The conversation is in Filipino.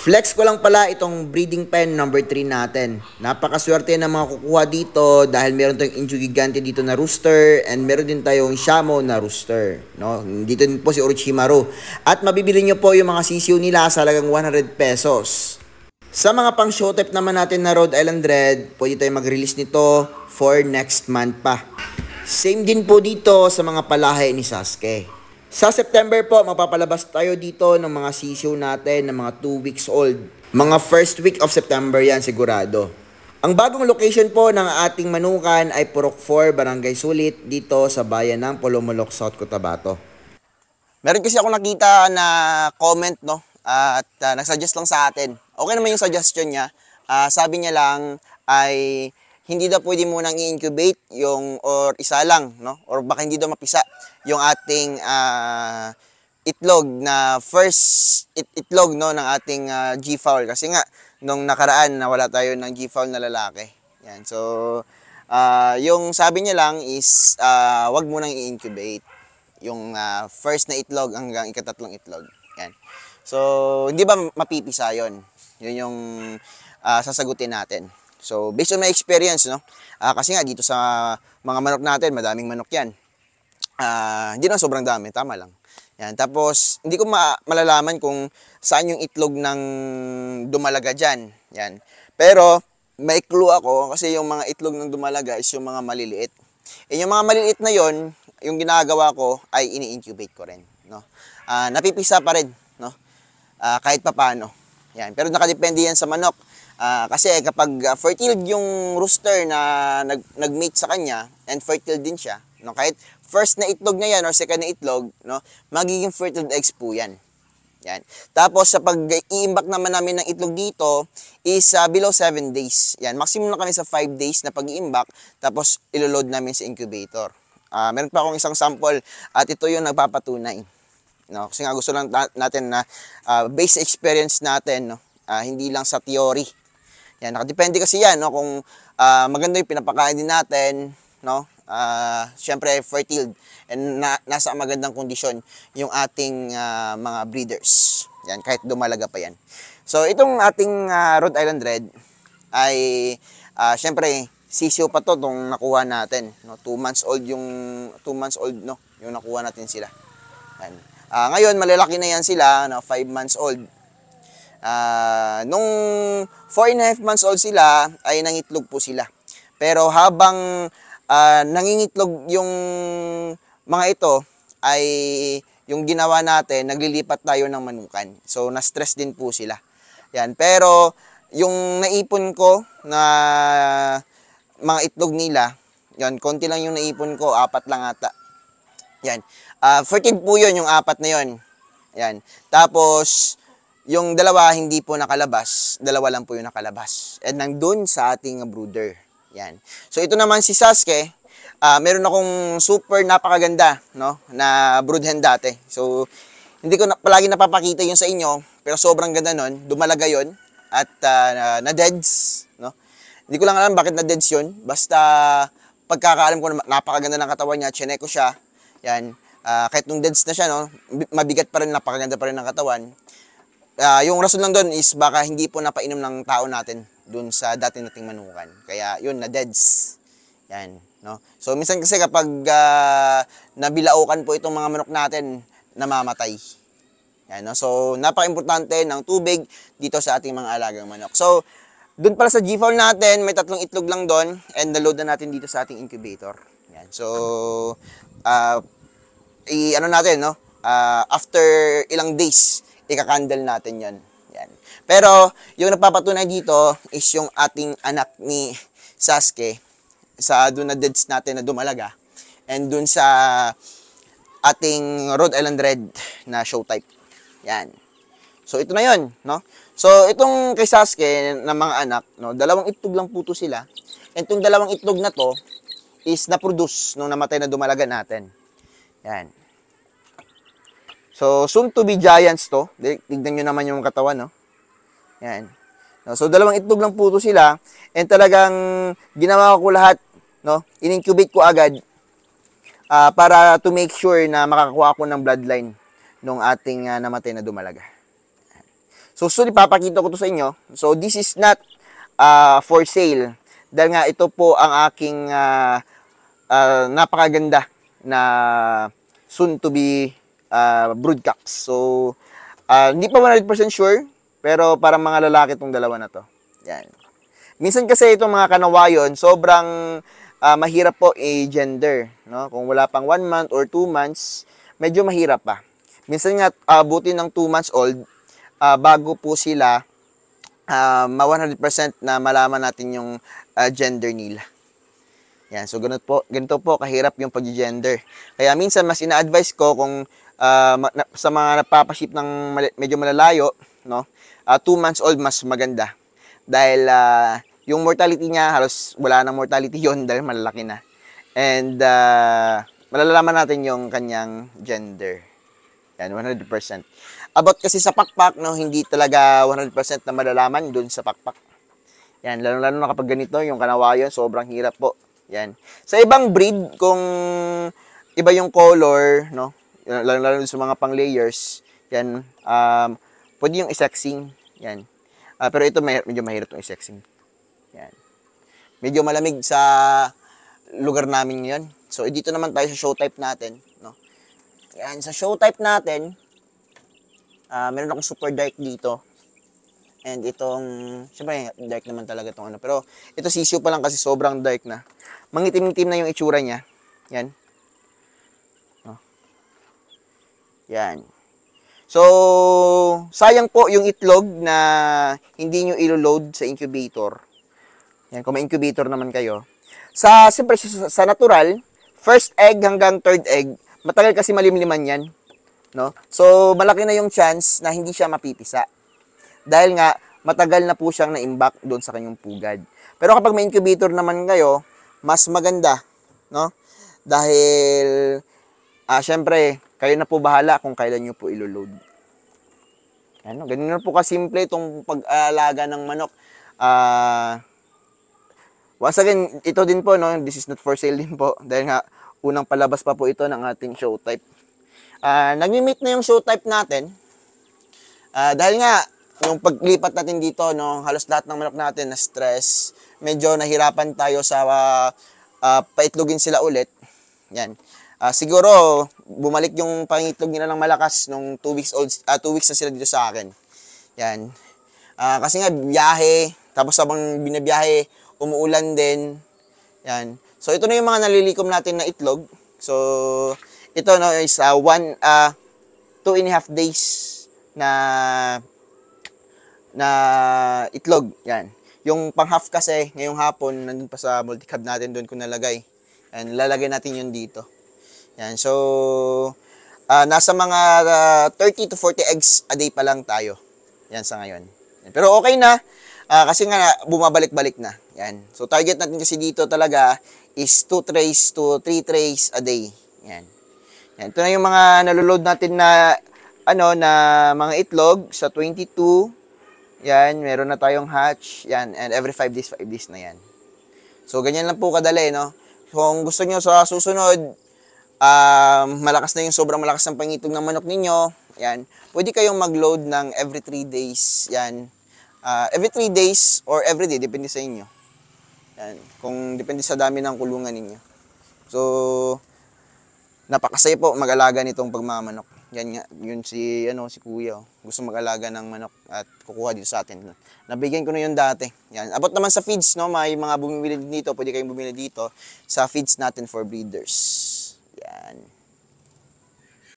Flex ko lang pala itong breeding pen number 3 natin. Napakaswerte ng mga kukuha dito dahil meron tayong Inju Gigante dito na rooster and meron din tayong Shamo na rooster. No? Dito din po si Orochimaru. At mabibili nyo po yung mga sisiyo nila sa halagang 100 pesos. Sa mga pang show type naman natin na Rhode Island Red, pwede tayong mag-release nito for next month pa. Same din po dito sa mga palahe ni Sasuke. Sa September po, mapapalabas tayo dito ng mga sisiyo natin ng mga 2 weeks old. Mga first week of September yan sigurado. Ang bagong location po ng ating manukan ay Purok 4, Barangay Sulit, dito sa bayan ng Polomolok, South Cotabato. Meron kasi ako nakita na comment, no? At nagsuggest lang sa atin. Okay naman yung suggestion niya. Sabi niya lang ay hindi daw pwede munang i-incubate yung or isa lang, no? Or baka hindi daw mapisa yung ating itlog na first itlog, no, ng ating G-fowl kasi nga nung nakaraan nawala tayo ng G-fowl na lalaki. Yan. So yung sabi niya lang is wag mo nang i-incubate yung first na itlog hanggang ikatatlong itlog. Yan. So hindi ba mapipisa yon? Yun yung sasagutin natin. So based on my experience, no, kasi nga dito sa mga manok natin, madaming manok yan. Hindi na sobrang dami, tama lang. Yan. Tapos, hindi ko malalaman kung saan yung itlog ng dumalaga dyan. Yan. Pero, may clue ako kasi yung mga itlog ng dumalaga is yung mga maliliit. Yung mga maliliit na yon, yung ginagawa ko ay ini-incubate ko rin. No? Napipisa pa rin, no? Kahit papano. Yan. Pero nakadepende yan sa manok. Kasi kapag fertile yung rooster na nag-mate sa kanya and fertile din siya, no, kahit first na itlog na yan or second na itlog, no, magiging fertile eggs po yan. Yan. Tapos sa pag-iimbak naman namin ng itlog dito is below 7 days. Yan, maximum na kami sa 5 days na pag-iimbak, tapos ilo-load namin sa incubator. Meron pa akong isang sample at ito yung nagpapatunay. No, kasi nga gusto lang natin na base experience natin, no, hindi lang sa theory. Yan, nakadepende kasi yan, no, kung maganda yung pinapakain din natin, no, syempre fertile and nasa magandang kondisyon yung ating mga breeders. Yan, kahit dumalaga pa yan. So, itong ating Rhode Island Red ay syempre sisiyo pa to itong nakuha natin, no, 2 months old yung 2 months old, no, yung nakuha natin sila. Yan. Ngayon malalaki na yan sila, no, 5 months old. Nung 4.5 months old sila, ay nangitlog po sila. Pero habang nangingitlog yung mga ito, ay yung ginawa natin, naglilipat tayo ng manukan. So, na-stress din po sila. Yan. Pero, yung naipon ko na mga itlog nila, yan, konti lang yung naipon ko, 4 lang ata. Yan. Fertile po yun, yung 4 na yun. Yan. Tapos, yung 2 hindi po nakalabas, 2 lang po yung nakalabas. And nandun sa ating brooder. Yan. So ito naman si Sasuke, meron akong super napakaganda, no, na brood hen dati. So hindi ko palagi napapakita yun sa inyo, pero sobrang ganda nun, dumalaga yun at na-deads, no. Hindi ko lang alam bakit na-deads yun, basta pagkakaalam ko napakaganda ng katawan niya, chinek ko siya. Yan. Kahit nung deads na siya, no, mabigat pa rin, napakaganda pa rin ng katawan. Yung rason lang doon is baka hindi po napainom ng tao natin doon sa dati nating manukan. Kaya yun, na-deads. Yan, no? So, minsan kasi kapag nabilaukan po itong mga manok natin, namamatay. Yan, no? So, napaka-importante ng tubig dito sa ating mga alagang manok. So, doon pala sa G-fowl natin, may 3 itlog lang doon and na-load na natin dito sa ating incubator. Yan. So, ano natin, no? After ilang days, ika-candle natin yan. Yan. Pero, yung nagpapatunay dito is yung ating anak ni Sasuke sa doon na deads natin na dumalaga and doon sa ating Rhode Island Red na show type. Yan. So, ito na yun, no? So, itong kay Sasuke na mga anak, no, 2 itlog lang po to sila. And itong 2 itlog na to is na-produce nung namatay na dumalaga natin. Yan. So, soon to be giants to. Tignan nyo naman yung katawan, no? Yan. So, 2 itlog lang po to sila. And talagang ginawa ko lahat, no? In-incubate ko agad para to make sure na makakakuha ako ng bloodline nung ating namatay na dumalaga. So, ipapakita ko to sa inyo. So, this is not for sale. Dahil nga ito po ang aking napakaganda na soon to be broodcocks. So, hindi pa 100% sure, pero parang mga lalaki itong dalawa na to. Yan. Minsan kasi itong mga kanawayon, sobrang mahirap po i-gender. No? Kung wala pang 1 month or 2 months, medyo mahirap pa. Minsan nga, abutin ng 2 months old, bago po sila ma 100% na malaman natin yung gender nila. Yan, so ganito po kahirap yung pag-gender. Kaya minsan mas ina-advise ko kung sa mga napapaship ng medyo malalayo, no? 2 months old mas maganda. Dahil yung mortality niya halos wala nang mortality yon dahil malalaki na. And malalaman natin yung kanyang gender. Yan, 100%. About kasi sa pakpak, no, hindi talaga 100% na malalaman doon sa pakpak. Yan, lalo na kapag ganito, yung kanawayon, sobrang hirap po. Yan. Sa ibang breed, kung iba yung color, no, lalo sa mga pang-layers, yan, pwede yung isexing. Yan. Pero ito, medyo mahirap itong isexing. Yan. Medyo malamig sa lugar namin ngayon. So, dito naman tayo sa show type natin, no. Yan, sa show type natin, meron akong super dark dito. And itong, syempre, dark naman talaga itong ano. Pero, ito sisiyo pa lang kasi sobrang dark na. Mangitim-itim na yung itsura niya. Yan. Oh. Yan. So, sayang po yung itlog na hindi nyo ilo-load sa incubator. Yan, kung may incubator naman kayo. Siyempre, sa natural, first egg hanggang third egg, matagal kasi malimliman yan. No? So, malaki na yung chance na hindi siya mapipisa. Dahil nga, matagal na po siyang na-imbak doon sa kanyang pugad. Pero kapag may incubator naman kayo, mas maganda. No? Dahil, syempre, kayo na po bahala kung kailan nyo po ilo-load. Ano, ganun na po kasimple itong pag-aalaga ng manok. Once again, ito din po, no? This is not for sale din po. Dahil nga, unang palabas pa po ito ng ating show type. Nag-meet na yung show type natin. Dahil nga, yung paglipat natin dito, no, halos lahat ng manok natin na stress. Medyo nahirapan tayo sa paitlogin sila ulit. Yan. Siguro, bumalik yung pangitlog nila ng malakas nung 2 weeks old, 2 weeks na sila dito sa akin. Yan. Kasi nga, biyahe, tapos habang binabiyahe, umuulan din. Yan. So, ito na yung mga nalilikom natin na itlog. So, ito, no, is 2.5 days na itlog. Yan. Yung pang-half kasi, ngayong hapon, nandun pa sa multi-cab natin, doon ko nalagay. Yan, lalagay natin yun dito. Yan. So, nasa mga 30 to 40 eggs a day pa lang tayo. Yan sa ngayon. Yan. Pero okay na, kasi nga, bumabalik-balik na. Yan. So, target natin kasi dito talaga is 2 trays to 3 trays a day. Yan. Yan. Ito na yung mga naloload natin na, na mga itlog sa 22. Yan, meron na tayong hatch. Yan, and every 5 days na yan. So, ganyan lang po kadali, no? Kung gusto nyo sa susunod, malakas na yung sobrang malakas ng pangitog ng manok ninyo, yan, pwede kayong mag-load ng every 3 days, yan. Every 3 days or every day, depende sa inyo. Yan, kung depende sa dami ng kulungan ninyo. So, napakasaya po mag-alaga nitong pagmamanok. Yan nga, yun si kuya, gusto mag-alaga ng manok at kukuha dito sa atin. Nabigyan ko na yun dati. Yan. About naman sa feeds, no, may mga bumibili dito, pwede kayong bumili dito sa feeds natin for breeders. Yan.